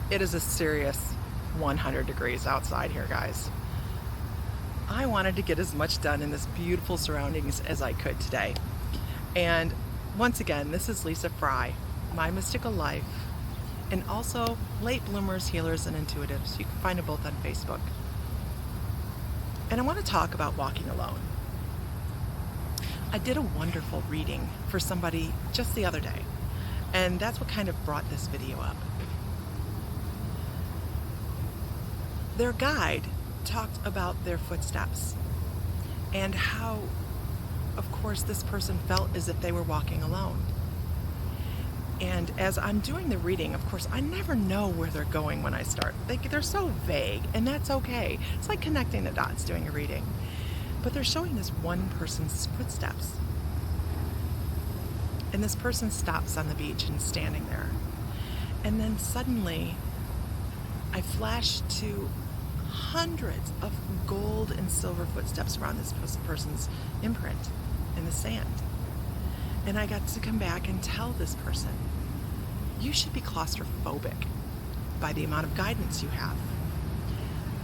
It is a serious 100 degrees outside here, guys. I wanted to get as much done in this beautiful surroundings as I could today. And once again, this is Lisa Fry, My Mystical Life, and also Late Bloomers, Healers, and Intuitives. You can find them both on Facebook. And I want to talk about walking alone. I did a wonderful reading for somebody just the other day, and that's what kind of brought this video up. Their guide talked about their footsteps and how, of course, this person felt as if they were walking alone. And as I'm doing the reading, of course, I never know where they're going when I start. They're so vague, and that's okay. It's like connecting the dots doing a reading. But they're showing this one person's footsteps. And this person stops on the beach and standing there. And then suddenly, I flash to hundreds of gold and silver footsteps around this person's imprint in the sand. And I got to come back and tell this person, you should be claustrophobic by the amount of guidance you have.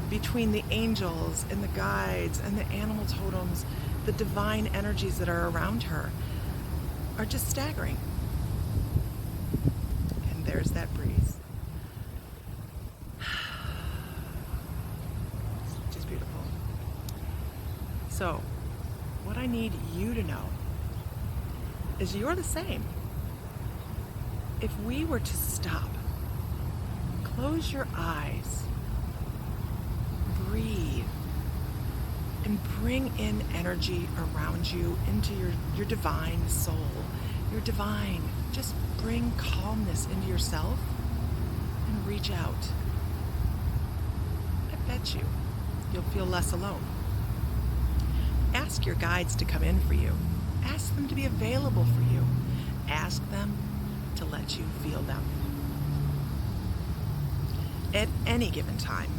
Between the angels and the guides and the animal totems, the divine energies that are around her are just staggering. And there's that breeze. It's just beautiful. So, what I need you to know is you're the same. If we were to stop, close your eyes, breathe, and bring in energy around you into your divine soul, your divine, just bring calmness into yourself and reach out. I bet you'll feel less alone. Ask your guides to come in for you. Ask them to be available for you. Ask them to let you feel them. At any given time,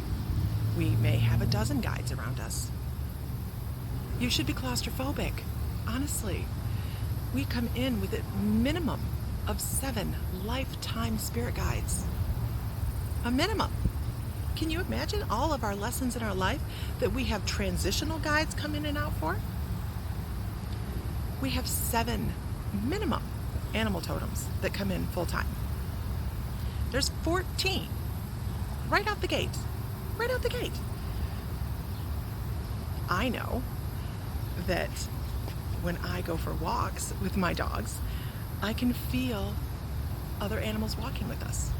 we may have a dozen guides around us. You should be claustrophobic. Honestly, we come in with a minimum of 7 lifetime spirit guides. A minimum. Can you imagine all of our lessons in our life that we have transitional guides come in and out for? We have 7 minimum animal totems that come in full time. There's 14 right out the gate. Right out the gate. I know that when I go for walks with my dogs, I can feel other animals walking with us.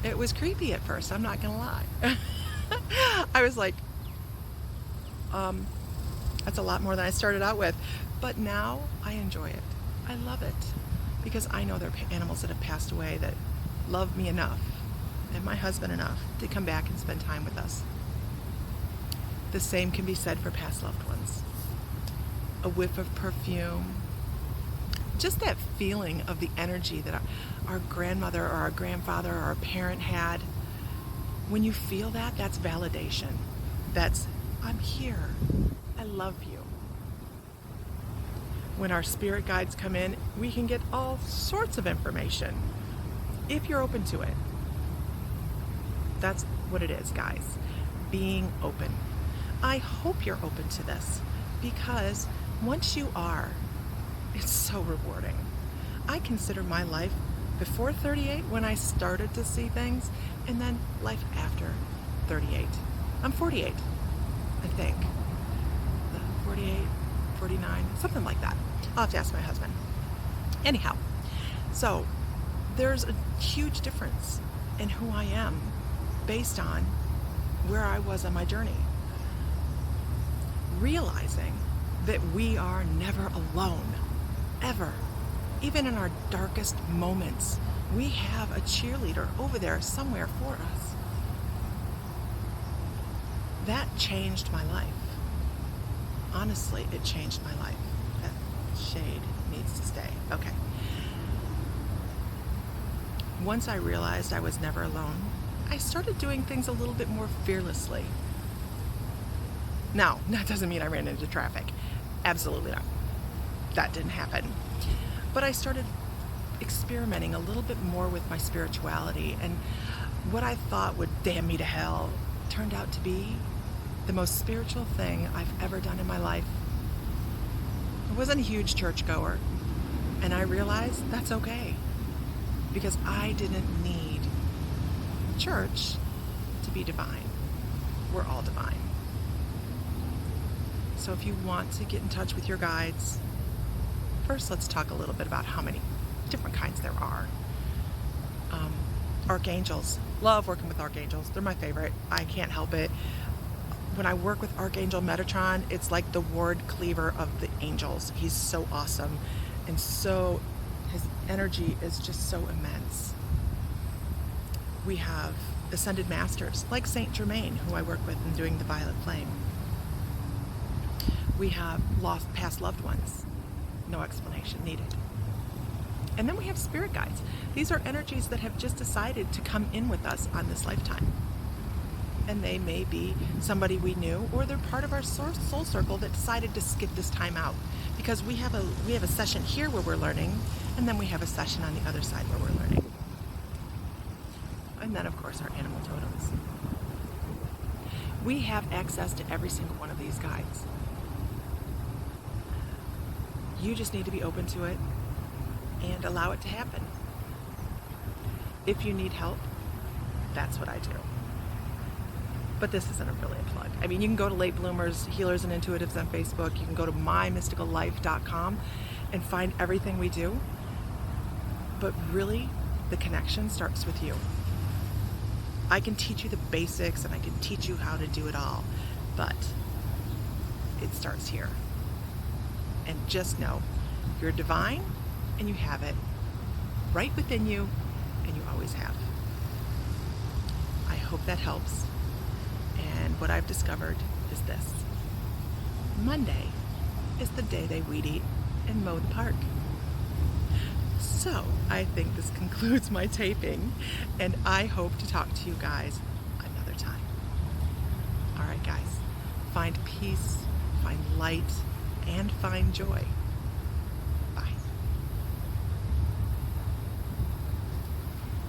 It was creepy at first, I'm not gonna lie. I was like, that's a lot more than I started out with. But now I enjoy it. I love it because I know there are animals that have passed away that love me enough and my husband enough to come back and spend time with us. The same can be said for past loved ones. A whiff of perfume, just that feeling of the energy that our grandmother or our grandfather or our parent had. When you feel that, that's validation. That's, I'm here. I love you. When our spirit guides come in, we can get all sorts of information if you're open to it. That's what it is, guys. Being open. I hope you're open to this because once you are, it's so rewarding. I consider my life before 38 when I started to see things, and then life after 38. I'm 48, I think. 48, 49, something like that. I'll have to ask my husband. Anyhow, so there's a huge difference in who I am based on where I was on my journey. Realizing that we are never alone, ever. Even in our darkest moments, we have a cheerleader over there somewhere for us. That changed my life. Honestly, it changed my life. That shade needs to stay. Okay. Once I realized I was never alone, I started doing things a little bit more fearlessly. Now, that doesn't mean I ran into traffic. Absolutely not. That didn't happen. But I started experimenting a little bit more with my spirituality and what I thought would damn me to hell turned out to be the most spiritual thing I've ever done in my life. I wasn't a huge churchgoer, and I realized that's okay because I didn't need church to be divine. We're all divine. So if you want to get in touch with your guides, first let's talk a little bit about how many different kinds there are. Archangels. Love working with archangels. They're my favorite. I can't help it. When I work with Archangel Metatron, it's like the ward cleaver of the angels. He's so awesome, and so his energy is just so immense. We have ascended masters like Saint Germain, who I work with in doing the Violet Flame. We have lost past loved ones. No explanation needed. And then we have spirit guides. These are energies that have just decided to come in with us on this lifetime. And they may be somebody we knew, or they're part of our soul circle that decided to skip this time out. Because we have a session here where we're learning, and then we have a session on the other side where we're learning. And then, of course, our animal totems. We have access to every single one of these guides. You just need to be open to it and allow it to happen. If you need help, that's what I do. But this isn't really a plug. I mean, you can go to Late Bloomers, Healers and Intuitives on Facebook. You can go to mymysticallife.com and find everything we do. But really, the connection starts with you. I can teach you the basics and I can teach you how to do it all, but it starts here. And just know, you're divine and you have it right within you, and you always have. I hope that helps. And what I've discovered is this. Monday is the day they weed eat and mow the park. So I think this concludes my taping, and I hope to talk to you guys another time. All right, guys, find peace, find light, and find joy.